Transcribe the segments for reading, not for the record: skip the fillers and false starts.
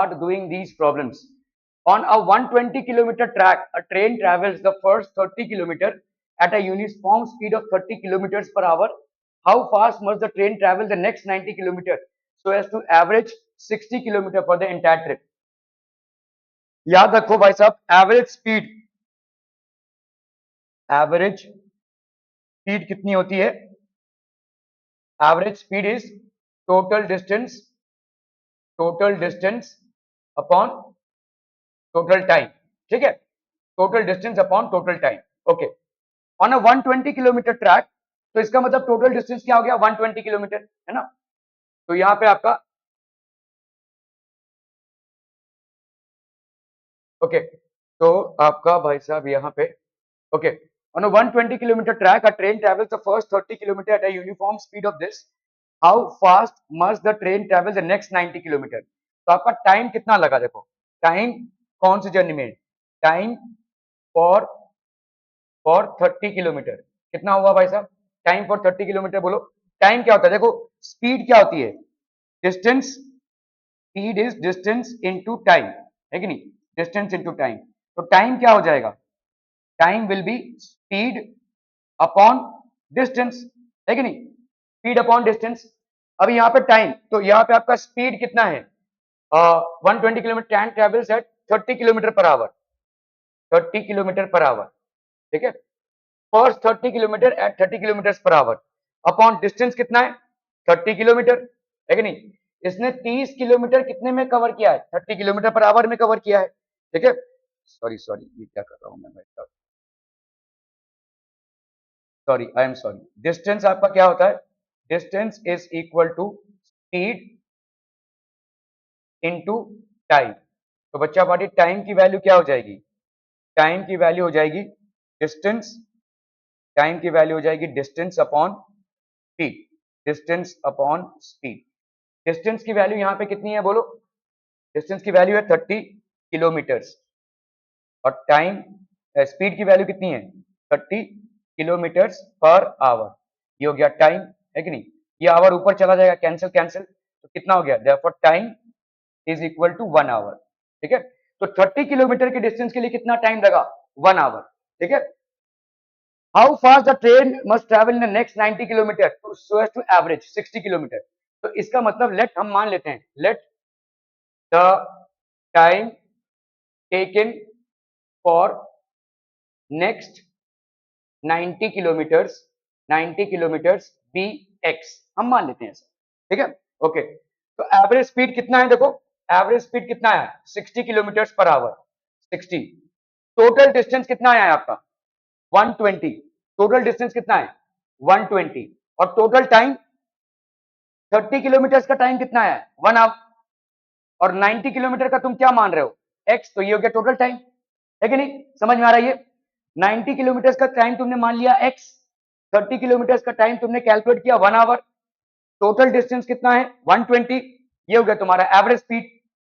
start doing these problems. On a 120-kilometer track, a train travels the first 30 kilometers at a uniform speed of 30 kilometers per hour. How fast must the train travel the next 90 kilometers so as to average 60 kilometers for the entire trip? याद रखो भाई साहब, average speed कितनी होती है? Average speed is total distance upon total time. ठीक है, total distance upon total time. Okay, on a 120 kilometre track, तो इसका मतलब टोटल डिस्टेंस क्या हो गया? 120 किलोमीटर, है ना? तो यहाँ पे आपका ओके, तो आपका भाई साहब यहाँ पे okay, on a 120-kilometer track, a train travels the first 30 kilometers at a uniform speed of this. How fast must the train travel the next 90 kilometers? तो आपका टाइम कितना लगा? देखो टाइम कौन सी जर्नी में, टाइम फॉर 30 किलोमीटर कितना हुआ भाई साहब? टाइम फॉर 30 किलोमीटर बोलो. टाइम क्या होता है? देखो स्पीड क्या होती है? Distance. Speed is distance into time, है कि नहीं? Distance into time. तो टाइम क्या हो जाएगा? Time will be speed upon distance, है कि नहीं? Speed upon distance. अभी यहाँ पे टाइम, तो यहाँ पे आपका स्पीड कितना है? 120 kilometre, train travels at 30 kilometre per hour, 30 kilometre per hour. ठीक है, first 30 kilometre at 30 kilometre per hour upon distance कितना है? 30 किलोमीटर, है कि नहीं? इसने 30 किलोमीटर कितने में कवर किया है? 30 किलोमीटर पर आवर में कवर किया है. ठीक है, सॉरी ये क्या कर रहा हूं मैं भाई साहब, sorry, I am sorry. Distance आपका क्या होता है? Distance is equal to speed into time. तो बच्चा पार्टी टाइम की वैल्यू क्या हो जाएगी? टाइम की वैल्यू हो जाएगी डिस्टेंस, टाइम की वैल्यू हो जाएगी distance upon speed, distance upon speed. Distance की वैल्यू यहाँ पे कितनी है बोलो? डिस्टेंस की वैल्यू है 30 किलोमीटर्स और टाइम स्पीड की वैल्यू कितनी है? 30 किलोमीटर्स पर आवर. ये हो गया टाइम, है कि नहीं? ये आवर ऊपर चला जाएगा, कैंसिल कैंसिल, तो कितना हो गया? Therefore time is equal to 1 hour. ठीक है, तो 30 किलोमीटर के डिस्टेंस के लिए कितना टाइम लगा? 1 आवर. ठीक है, how fast the train must travel in the next 90 kilometre so as to average 60 kilometre. तो इसका मतलब लेट हम मान लेते हैं, let the time taken for next 90 kilometres be x, हम मान लेते हैं ऐसा. ठीक है, ओके. तो एवरेज स्पीड कितना है? देखो एवरेज स्पीड कितना है? 60 kilometres per our, 60. Total distance कितना है आपका? 120. टोटल डिस्टेंस कितना है? 120. और टोटल टाइम 30 किलोमीटर का टाइम कितना है? 1 आवर. और 90 किलोमीटर का तुम क्या मान रहे हो? एक्स. तो ये हो गया टोटल टाइम, है कि नहीं? समझ में आ रहा है? ये 90 किलोमीटर का टाइम तुमने मान लिया एक्स, 30 किलोमीटर का टाइम तुमने कैलकुलेट किया 1 आवर, टोटल डिस्टेंस कितना है? 120. ये हो गया तुम्हारा एवरेज स्पीड.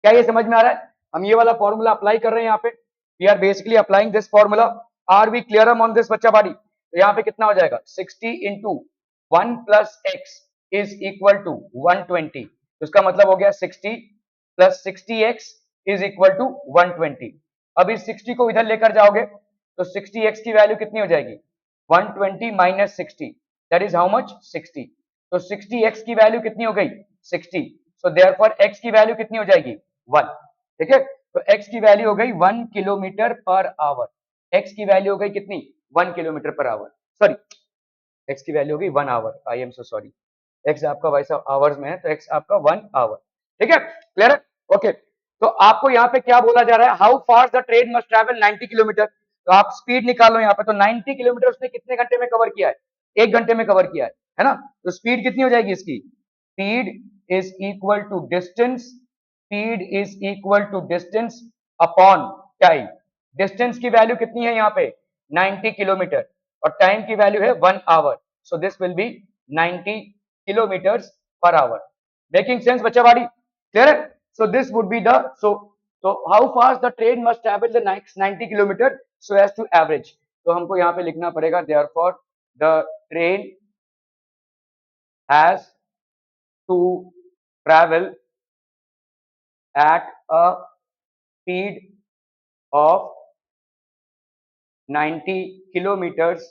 क्या ये समझ में आ रहा है? हम ये वाला फॉर्मूला अप्लाई कर रहे हैं यहाँ पे. We are basically applying this formula. Are we clear on this बच्चा बाड़ी? तो यहाँ पे कितना हो जाएगा? 60 into 1 plus x is equal to 120. तो इसका मतलब हो गया 60 plus 60x is equal to 120. अब इस 60 को इधर लेकर जाओगे तो 60x की वैल्यू कितनी हो जाएगी? 120 minus 60, that is how much? 60. तो 60x की वैल्यू कितनी हो गई? 60. सो देयरफॉर x की वैल्यू कितनी हो जाएगी? 1. ठीक है, तो x की वैल्यू हो गई 1 किलोमीटर पर आवर. x की वैल्यू हो गई कितनी? 1 kilometre per hour. Sorry, x की वैल्यू हो गई 1 hour. I am so sorry, x आपका भाई साहब आवर्स में है, तो x आपका 1 आवर. ठीक है, क्लियर है? ओके. तो आपको यहाँ पे क्या बोला जा रहा है? How fast the train must travel 90 kilometre. तो आप स्पीड निकालो यहाँ पे. तो 90 किलोमीटर उसने कितने घंटे में कवर किया है? 1 घंटे में कवर किया है ना? तो स्पीड कितनी हो जाएगी इसकी? Speed is equal to distance, speed is equal to distance upon time. Distance की वैल्यू कितनी है यहाँ पे? 90 किलोमीटर और टाइम की वैल्यू है 1 hour. So this will be 90 kilometers per hour. Making sense बच्चा बाड़ी? Clear है? So this would be the so how fast the train must travel the next 90 kilometer so as to average. तो हमको यहाँ पे लिखना पड़ेगा therefore the train has to travel at a speed of 90 kilometers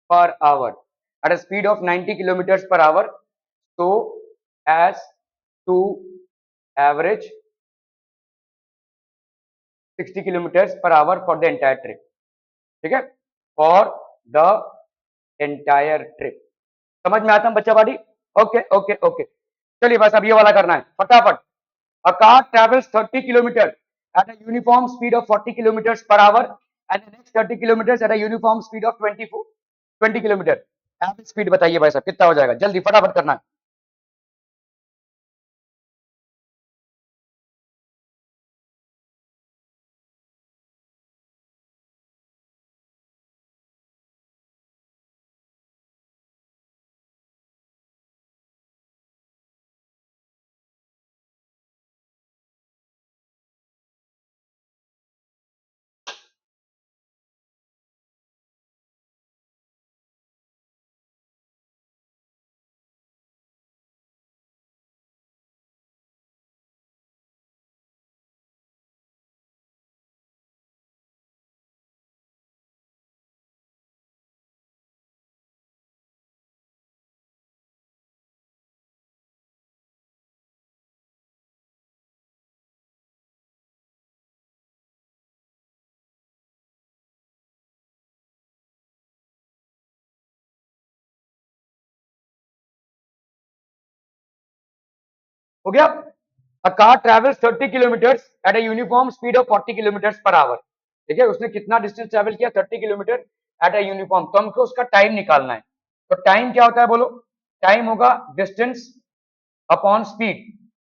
per hour, at a speed of 90 kilometers per hour, so as to average 60 kilometers per hour for the entire trip. ठीक है, for the entire trip. समझ में आता है बच्चा बाड़ी? Okay okay okay, चलिए बस अब ये वाला करना है फटाफट. A car travels 30 kilometers at a uniform speed of 40 kilometers per hour and the next 30 kilometers at a uniform speed of 20 kilometers. Average speed बताइए भाई साहब कितना हो जाएगा, जल्दी फटाफट करना है. हो गया. A car travels 30 kilometers at a uniform speed of 40 kilometers per hour. ठीक है, उसने कितना डिस्टेंस ट्रेवल किया, 30 किलोमीटर एट अ यूनिफॉर्म. तो हमको उसका टाइम निकालना है. तो टाइम क्या होता है बोलो? टाइम होगा डिस्टेंस अपॉन स्पीड,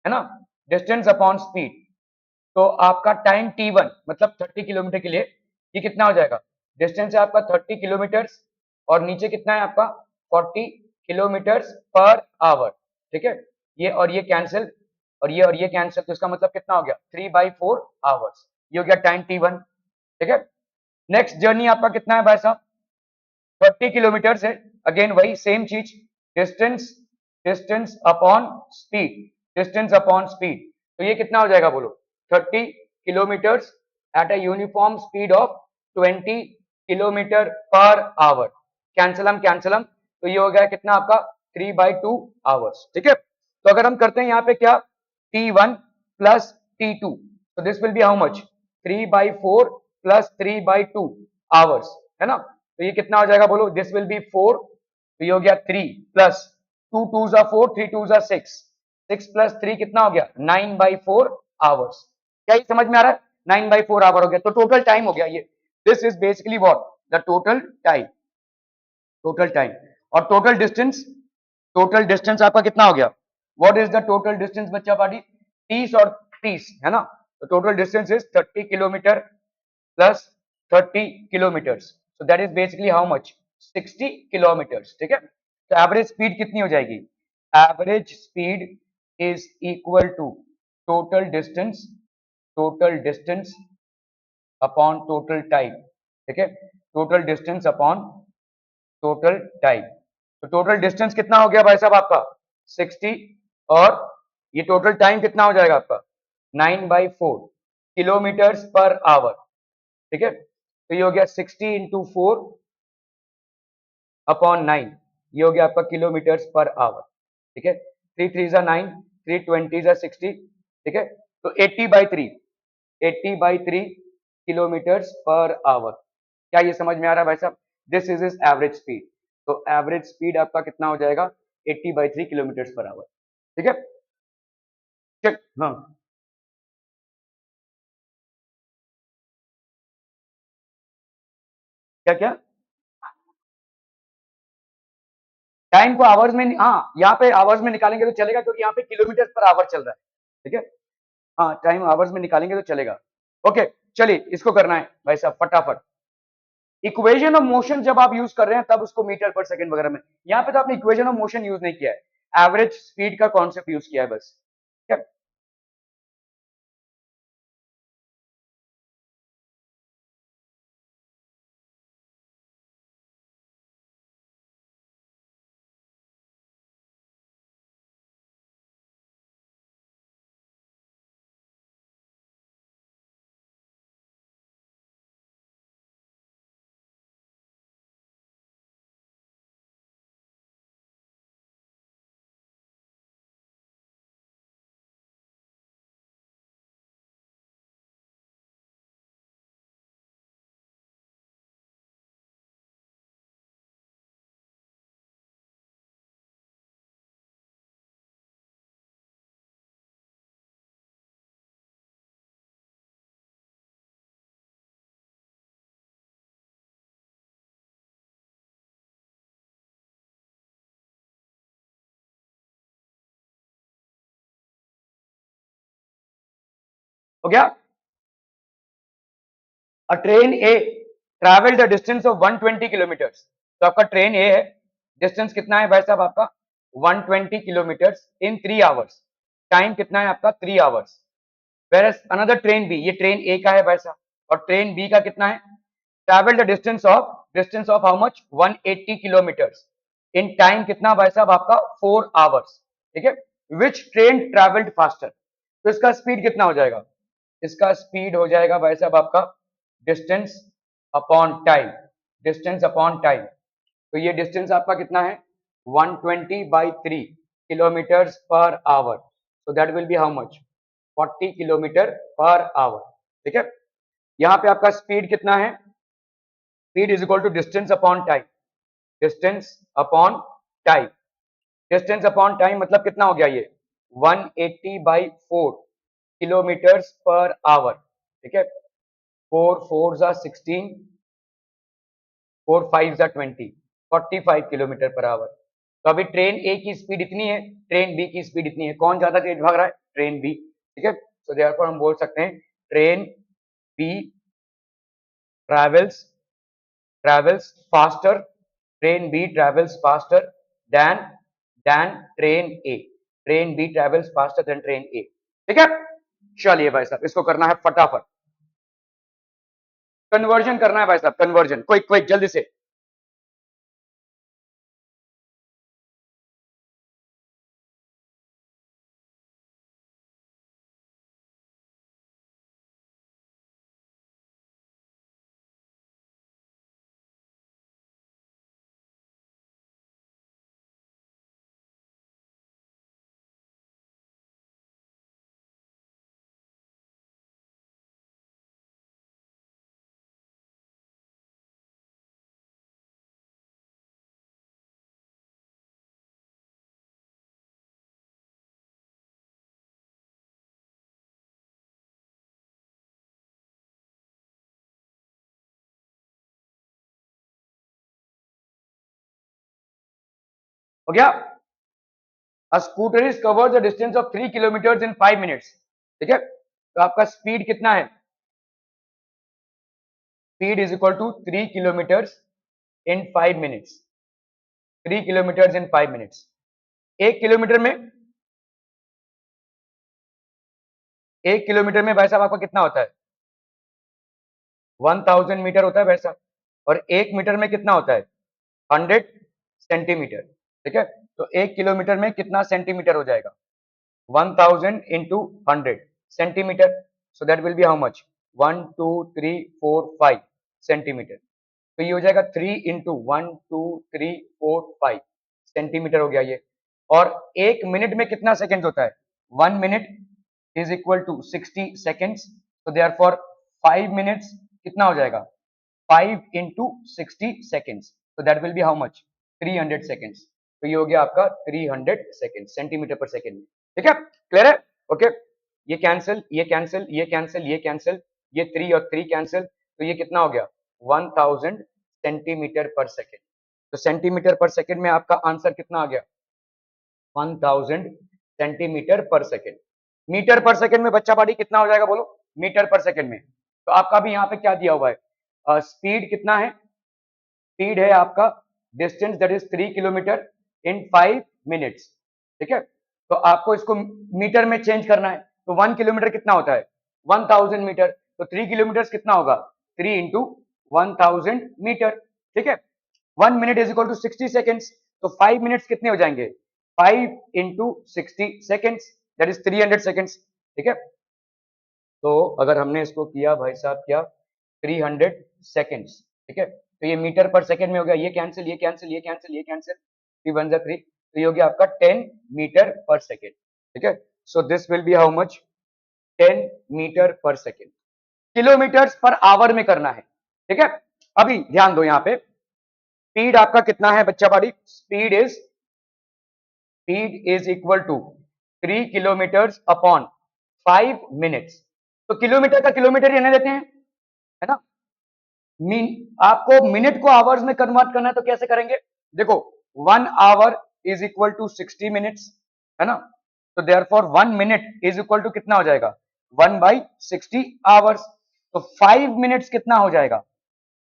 है ना, डिस्टेंस अपॉन स्पीड. तो आपका टाइम t1 मतलब 30 किलोमीटर के लिए ये कितना हो जाएगा? डिस्टेंस है आपका 30 किलोमीटर्स और नीचे कितना है आपका 40 किलोमीटर्स पर आवर. ठीक है, ये और ये कैंसिल और ये कैंसिल, तो इसका मतलब कितना हो गया 3/4 आवर्स. ये हो गया टाइम t1. ठीक है, नेक्स्ट जर्नी आपका कितना है भाई साहब? 30 किलोमीटर है. अगेन वही सेम चीज, distance distance upon speed, distance upon speed. तो ये कितना हो जाएगा बोलो? 30 kilometres at a uniform speed of 20 kilometre per hour. Cancel them, तो ये हो गया कितना आपका 3/2 आवर्स. ठीक है, तो अगर हम करते हैं यहाँ पे क्या, t1 प्लस t2, तो this will be how much? 3/4 plus 3/2 hours, है ना. तो ये कितना हो जाएगा बोलो? दिस विल बी 4, तो ये हो गया 3 प्लस 2 2 जा 4, 3 2 जा 6, 6 प्लस 3 कितना हो गया 9/4 आवर्स. क्या ये समझ में आ रहा है? 9/4 आवर हो गया. तो टोटल टाइम हो गया ये. This is basically what, the total time. Total time और टोटल डिस्टेंस आपका कितना हो गया? What is the total distance बच्चा पार्टी? 30 और 30, है ना. तो total distance is 30 kilometre plus 30 kilometres. So that is basically how much? 60 kilometres. ठीक है, तो एवरेज स्पीड कितनी हो जाएगी? Average speed is equal to total distance upon total time. ठीक है, total distance upon total time. तो टोटल डिस्टेंस कितना हो गया भाई साहब आपका 60, और ये टोटल टाइम कितना हो जाएगा आपका 9/4 किलोमीटर्स पर आवर. ठीक है, तो ये हो गया 60 इंटू 4 अपॉन 9, ये हो गया आपका किलोमीटर्स पर आवर. ठीक है, 3 3 जा 9, 3 20 जा 60. ठीक है, तो 80/3 किलोमीटर्स पर आवर. क्या ये समझ में आ रहा है भाई साहब? This is is average speed. तो एवरेज स्पीड आपका कितना हो जाएगा 80/3 किलोमीटर्स पर आवर. ठीक है, चल हाँ, क्या क्या टाइम को आवर्स में, हाँ यहाँ पे आवर्स में निकालेंगे तो चलेगा क्योंकि यहाँ पे किलोमीटर पर आवर चल रहा है. ठीक है, हाँ टाइम आवर्स में निकालेंगे तो चलेगा. ओके, चलिए इसको करना है भाई साहब फटाफट. इक्वेशन ऑफ मोशन जब आप यूज कर रहे हैं तब उसको मीटर पर सेकंड वगैरह में, यहाँ पे तो आपने इक्वेशन ऑफ मोशन यूज नहीं किया है, एवरेज स्पीड का कॉन्सेप्ट यूज किया है बस. ठीक है, हो गया। अ train A travel the distance of 120 kilometres. तो आपका ट्रेन ए है, डिस्टेंस कितना है भाई साहब आपका 120 किलोमीटर्स इन 3 आवर्स। टाइम कितना है आपका 3 hours. Where another train B, ये ट्रेन ए का है भाई साहब, और ट्रेन बी का कितना है, travel the distance of how much 180 kilometres in time कितना भाई साहब आपका 4 आवर्स। ठीक है, विच ट्रेन ट्रैवल्ड फास्टर। तो इसका स्पीड कितना हो जाएगा, इसका स्पीड हो जाएगा भाई साहब आपका distance upon time, distance upon time. तो ये डिस्टेंस आपका कितना है 120/3 kilometres per hour. so that will be how much 40 kilometre per hour. ठीक है, यहां पे आपका स्पीड कितना है, speed is equal to distance upon time, distance upon time, distance upon time मतलब कितना हो गया ये 180/4 किलोमीटर्स पर आवर। ठीक है, 4 4 जा 16, 4 5 जा 20, 45 किलोमीटर पर आवर। तो अभी ट्रेन ए की स्पीड इतनी है, ट्रेन बी की स्पीड इतनी है, कौन ज्यादा तेज भाग रहा है, ट्रेन बी। ठीक है, सो देयरफॉर हम बोल सकते हैं train B travels travels faster, train B travels faster than train A, train B travels faster than train A. ठीक है, चलिए भाई साहब इसको करना है फटाफट, कन्वर्जन करना है भाई साहब, कन्वर्जन क्विक क्विक जल्दी से। हो गया, A scooter is covers the distance of 3 kilometers in 5 minutes। ठीक है, तो आपका स्पीड कितना है, speed is equal to 3 kilometres in 5 minutes, 3 kilometres in 5 minutes. एक किलोमीटर में, एक किलोमीटर में भाई साहब आपका कितना होता है 1000 मीटर होता है भाई साहब, और एक मीटर में कितना होता है 100 सेंटीमीटर। ठीक है, तो एक किलोमीटर में कितना सेंटीमीटर हो जाएगा 1000 into 100 centimetre. So that will be how much 1 2 3 4 5 centimetre. तो ये हो जाएगा 3 इंटू 1 2 3 4 5 सेंटीमीटर हो गया ये। और एक मिनट में कितना सेकंड होता है 1 minute is equal to 60 seconds. तो देयरफॉर 5 मिनट्स कितना हो जाएगा 5 इंटू 60 सेकेंड्स। तो that will be how much 300 seconds. तो ये हो गया आपका 300 सेकेंड सेंटीमीटर पर सेकेंड में। ठीक है, क्लियर है, ओके। ये कैंसिल, ये कैंसिल, ये कैंसिल, ये कैंसिल, ये 3 और 3 कैंसिल। तो ये कितना हो गया 1000 सेंटीमीटर पर सेकेंड। तो सेंटीमीटर पर सेकेंड में आपका आंसर कितना आ गया 1000 सेंटीमीटर पर सेकेंड। मीटर पर सेकेंड में बच्चा बाड़ी कितना हो जाएगा बोलो, मीटर पर सेकेंड में। तो आपका भी यहाँ पे क्या दिया हुआ है, स्पीड कितना है, स्पीड है आपका distance that is 3 kilometre in 5 minutes. ठीक है, तो आपको इसको मीटर में चेंज करना है। तो 1 किलोमीटर कितना होता है 1000 मीटर। तो 3 किलोमीटर कितना होगा 3 इंटू 1000 मीटर। ठीक है, 1 minute is equal to 60 seconds. तो 5 मिनट्स कितने हो जाएंगे 5 into 60 seconds that is 300 seconds. ठीक है, तो अगर हमने इसको किया भाई साहब क्या 300 सेकेंड्स। ठीक है, तो ये मीटर पर सेकेंड में हो गया, ये कैंसिल, ये कैंसिल, ये कैंसिल, ये कैंसिल, 3 1 3। तो ये हो गया आपका 10 मीटर पर सेकेंड। ठीक है, so this will be how much 10 metre per second. Kilometres per hour में करना है। ठीक है, अभी ध्यान दो यहाँ पे स्पीड आपका कितना है बच्चा बाड़ी, speed is equal to 3 kilometres upon 5 minutes. तो किलोमीटर का किलोमीटर रहने देते हैं, है ना। आपको मिनट को आवर्स में कन्वर्ट करना है तो कैसे करेंगे, देखो 1 hour is equal to 60 minutes, है ना। तो therefore 1 minute is equal to कितना हो जाएगा 1/60 आवर्स। तो 5 मिनट्स कितना हो जाएगा?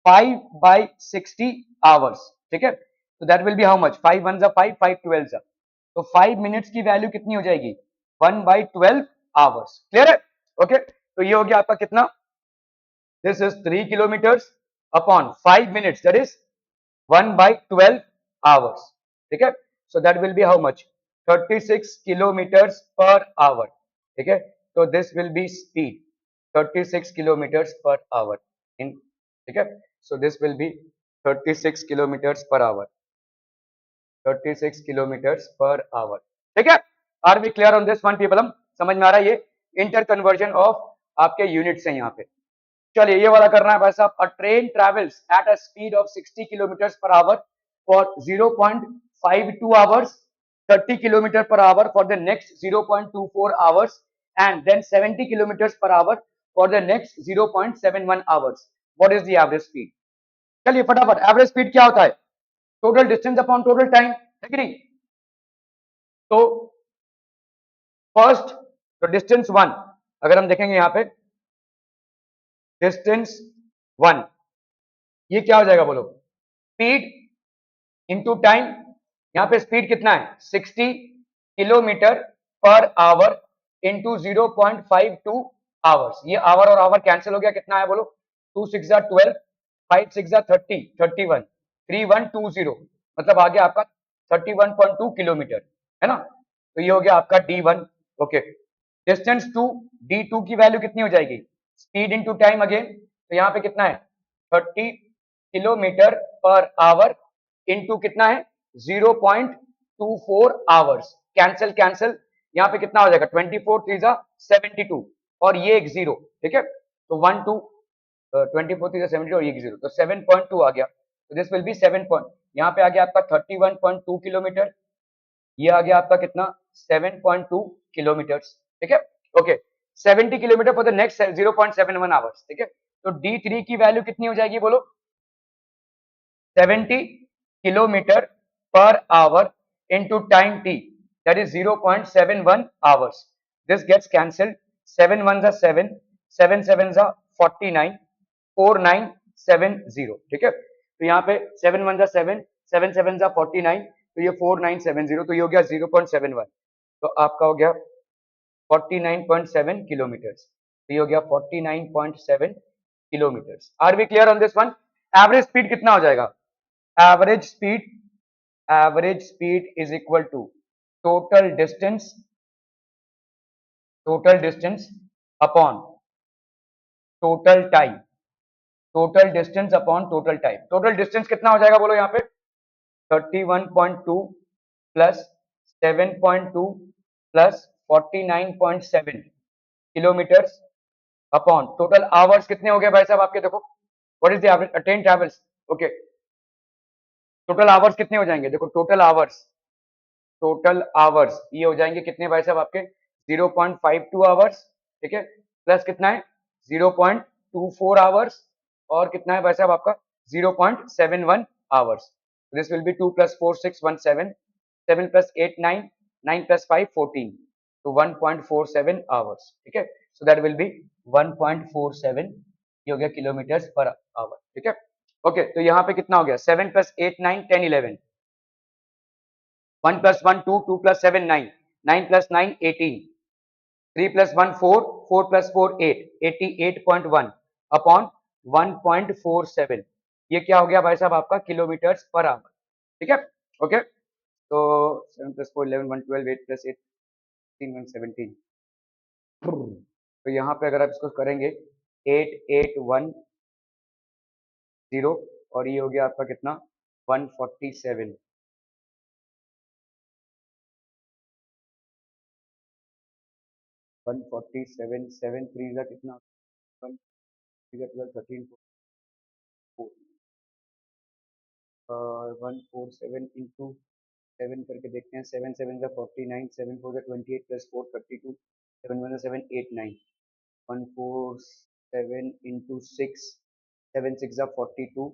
5/60 आवर्स। ठीक है, तो that will be how much? 5 1 5, 5 12 जा, तो 5 मिनट्स की वैल्यू कितनी हो जाएगी? 1/12 आवर्स। क्लियर है? ओके, तो ये हो गया आपका कितना? This is 3 kilometres upon 5 minutes, that is 1/12 hours. ठीक है, so that will be how much? 36 kilometres per hour. ठीक है, तो this will be speed 36 kilometres per hour in. ठीक है, so this will be 36 kilometres per hour, 36 kilometres per hour. ठीक है, are we clear on this one people? हम समझ में आ रहा है? ये इंटर कन्वर्जन ऑफ आपके यूनिट्स हैं यहाँ पे। चलिए ये वाला करना है भाई साहब। A train travels at a speed of 60 kilometer per hour for 0.52 hours, 30 kilometre per hour for the next 0.24 hours and then 70 kilometer per hour for the next 0.71 hours. What is the average speed? चलिए फटाफट, average speed क्या होता है? Total distance upon total time, है कि नहीं? तो first, तो डिस्टेंस 1 अगर हम देखेंगे यहाँ पे, डिस्टेंस 1, ये क्या हो जाएगा बोलो? Speed into time. यहाँ पे स्पीड कितना है? 60 kilometer per our into 0.52 hours. ये आवर और आवर कैंसिल हो गया, कितना है बोलो? 2 6 12, 5 6 30, 31, 3120, मतलब आ गया आपका 31.2 किलोमीटर, है ना? तो ये हो गया आपका D1। ओके, डिस्टेंस 2, D2 की वैल्यू कितनी हो जाएगी? स्पीड इंटू टाइम अगेन, तो यहाँ पे कितना है? 30 किलोमीटर पर आवर इंटू कितना है? 0.24 आवर्स। कैंसिल कैंसिल, यहाँ पे कितना हो जाएगा? 24 3 72 और ये एक जीरो। ठीक है, तो 1 2 24 3 72 और ये एक जीरो, तो 7.2 आ गया। तो दिस विल बी 7 पॉइंट, यहाँ पे आ गया आपका 31.2 किलोमीटर, ये आ गया आपका कितना? 7.2 किलोमीटर। ठीक है, okay, 70 kilometre for the next 0.71 hours. ठीक है, तो D3 की वैल्यू कितनी हो जाएगी बोलो? 70 kilometer per our into time t, that is 0.71 hours. This gets cancelled. 7 1s are 7, 7 7s are 49, 4970। ठीक है, तो यहाँ पे 7 1s are 7, 7 7s are 49, तो ये 4970, तो ये हो गया 0.71, तो आपका हो गया 49.7 किलोमीटर। तो ये हो गया 49.7 kilometer. Are we clear on this one? Average speed कितना हो जाएगा? Average speed is equal to total distance, total distance upon total time, total distance upon total time. Total distance कितना हो जाएगा बोलो यहाँ पे? 31.2 plus 7.2 plus 49.7 kilometer upon total hours कितने हो गए भाई साहब आपके? देखो, what is the average a train travels? Okay, total hours कितने हो जाएंगे? देखो, टोटल आवर्स, टोटल आवर्स ये हो जाएंगे कितने भाई साहब आपके? 0.52 आवर्स। ठीक है, प्लस कितना है? 0.24 आवर्स, और कितना है भाई साहब आपका? 0.71 hours. This will B 2 plus 4 6 1 7, 7 plus 8 9, 9 plus 5 14, तो 1.47 आवर्स। ठीक है, सो दैट विल बी 1.47, ये हो गया किलोमीटर पर आवर। ठीक है, ओके, तो यहाँ पे कितना हो गया? 7 plus 8 9 10 11, 1 plus 1 2, 2 plus 7 9, 9 plus 9 18, 3 plus 1 4, 4 plus 4 8, 88.1 upon 1.47, ये क्या हो गया भाई साहब आपका? Kilometre per hour. ठीक है, ओके, तो 7 plus 4 11, 1 12, 8 plus 8 16, 1 17, तो यहाँ पे अगर आप इसको करेंगे 8810, और ये हो गया आपका कितना? 147, 147, 7 3 का कितना? 1 3 12 13 147 इंटू 7 करके देखते हैं। 7 7 का 49, 7 4 का 28 प्लस 4 32, 7 1 7 8 9, 147 इंटू 6, 7 6 का 42,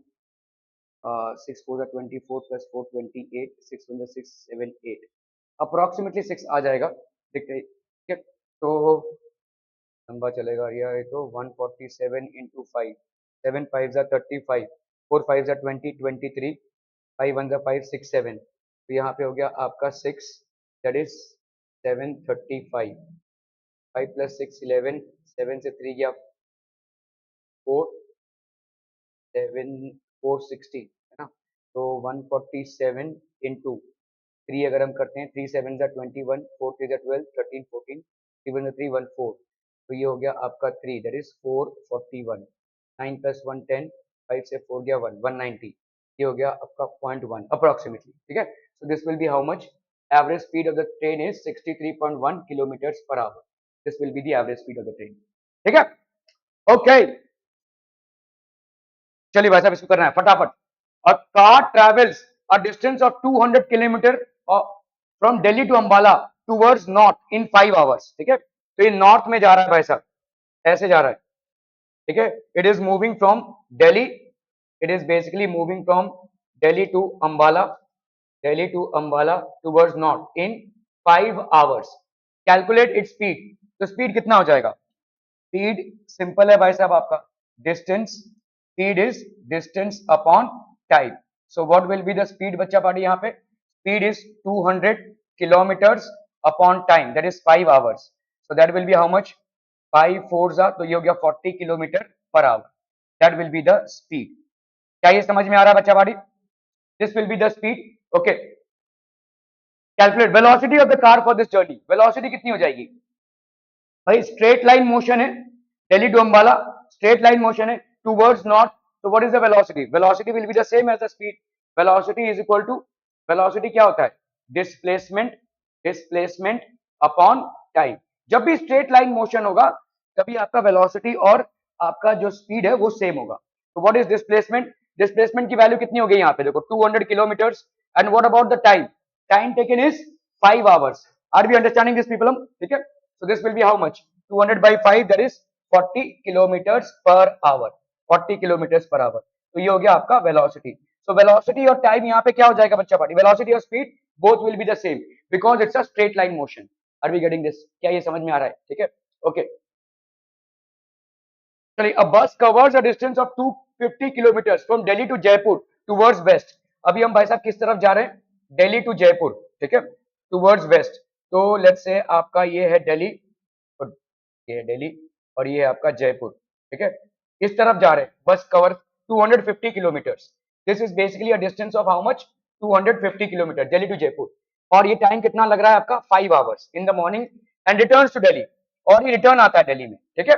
6 4 का 24 प्लस 4 28, 6 1 6 7 8, अप्रोक्सीमेटली 6 आ जाएगा। देखते हैं, ठीक है, तो लंबा चलेगा ये तो 147 इंटू 5, 7 5 जा 35, 4 5 जा 20 23, 5 1 जा 5 6 7, तो यहाँ पे हो गया आपका 6, दैट इज 735, 5 प्लस 6 11, 7 से 3 गया 4, 7 460 है ना, तो 147 इंटू 3 अगर हम करते हैं, 3 7 जा 21, 4 3 जा 12, 13 14, 3 1 3 1 4, तो ये हो गया आपका 3, दैट इज 441, 9 प्लस 1 10, 5 से 4 गया 1 190, ये हो गया आपका 0.1 अप्रोक्सीमेटली, ठीक है। So this will be how much, average speed of the train is 63.1 kilometre per our, this will be the average speed of the train, ठीक है। ओके चलिए भाई साहब इसको करना है फटाफट। A car travels a distance of 200 kilometer from Delhi to Ambala towards north in 5 hours, ठीक है। तो ये नॉर्थ में जा रहा है भाई साहब, ऐसे जा रहा है, ठीक है। It is moving from Delhi, it is basically moving from Delhi to Ambala, Delhi to Ambala towards north in 5 hours. Calculate it speed, तो स्पीड कितना हो जाएगा? स्पीड सिंपल है भाई साहब आपका, distance, speed is distance upon time. So what will be the speed बच्चा पार्टी यहाँ पे? स्पीड इज 200 kilometers upon time, that is 5 hours, so that will be how much? 5 4 जा, तो ये हो गया 40 kilometre per hour, that will be the speed. क्या ये समझ में आ रहा है बच्चा पार्टी? This will be the speed, okay. Calculate velocity of the car for this journey, velocity कितनी हो जाएगी भाई? स्ट्रेट लाइन मोशन है, Delhi to Ambala straight line motion है टूवर्ड्स नॉर्थ, तो what is the velocity? Velocity will be the same as the speed, velocity is equal to, velocity क्या होता है? Displacement, displacement upon time. जब भी स्ट्रेट लाइन मोशन होगा तभी आपका वेलोसिटी और आपका जो स्पीड है वो सेम होगा। तो व्हाट इज डिस्प्लेसमेंट? डिस्प्लेसमेंट की वैल्यू कितनी हो गई यहाँ पे देखो, 200 kilometers, and what about the time? Time taken is 5 hours. Are we understanding this people? ठीक है। So this will be how much? 200 by 5, that is 40 kilometers per hour, 40 kilometers per hour। तो ये हो गया आपका वेलोसिटी। सो वेलोसिटी और time यहाँ पे क्या हो जाएगा बच्चा पार्टी? वेलोसिटी और speed both will be the same because it's a straight line motion. Are we getting this? क्या ये समझ में आ रहा है? ठीक है, ओके। चलिए, a bus covers a distance of 250 kilometers from Delhi to Jaipur towards west. अभी हम भाई साहब किस तरफ जा रहे हैं? दिल्ली टू जयपुर, ठीक है, टूवर्ड्स वेस्ट। तो लेट्स से आपका ये है दिल्ली, और ये है दिल्ली, और ये है आपका जयपुर, ठीक है। इस तरफ जा रहे हैं, bus cover 250 kilometers. This is basically a distance of how much? 250 kilometer Delhi to Jaipur. और ये टाइम कितना लग रहा है आपका? 5 hours in the morning and returns to Delhi, और ये रिटर्न आता है दिल्ली में, ठीक है,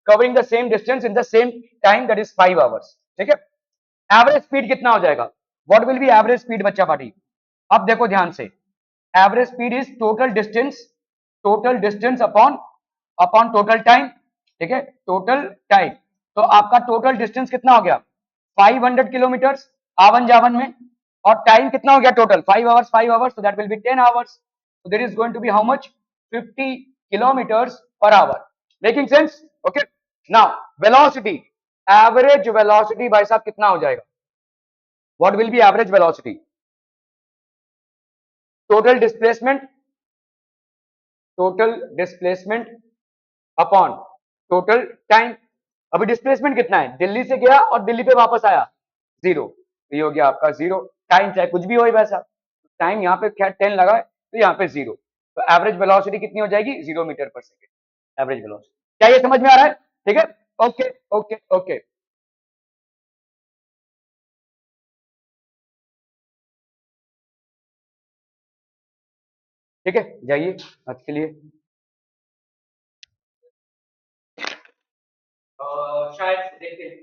covering the same distance in the same time, that is 5 hours, ठीक है। एवरेज स्पीड कितना हो जाएगा? What will B average speed बच्चा पार्टी? अब देखो ध्यान से, average speed is total distance upon upon total time, ठीक है, टोटल टाइम। तो आपका टोटल डिस्टेंस कितना हो गया? 500 किलोमीटर्स आवन जावन में, और टाइम कितना हो गया total? 5 hours, 5 hours, so that will be 10 hours, so there is going to be how much? 50 kilometers per hour, making sense? Okay, now velocity, average velocity भाई साहब कितना हो जाएगा? What will B average velocity? Total displacement, total displacement upon total time. अभी displacement कितना है? दिल्ली से गया और दिल्ली पे वापस आया, 0, तो ये हो गया आपका 0। टाइम चाहे कुछ भी हो वैसा, टाइम यहाँ पे खैर 10 लगा है तो यहाँ पे 0, तो एवरेज वेलोसिटी कितनी हो जाएगी? 0 metre per second average velocity. क्या ये समझ में आ रहा है? ठीक है, ओके ओके ओके। ठीक है, जाइए आज के लिए। शायद देखते हैं।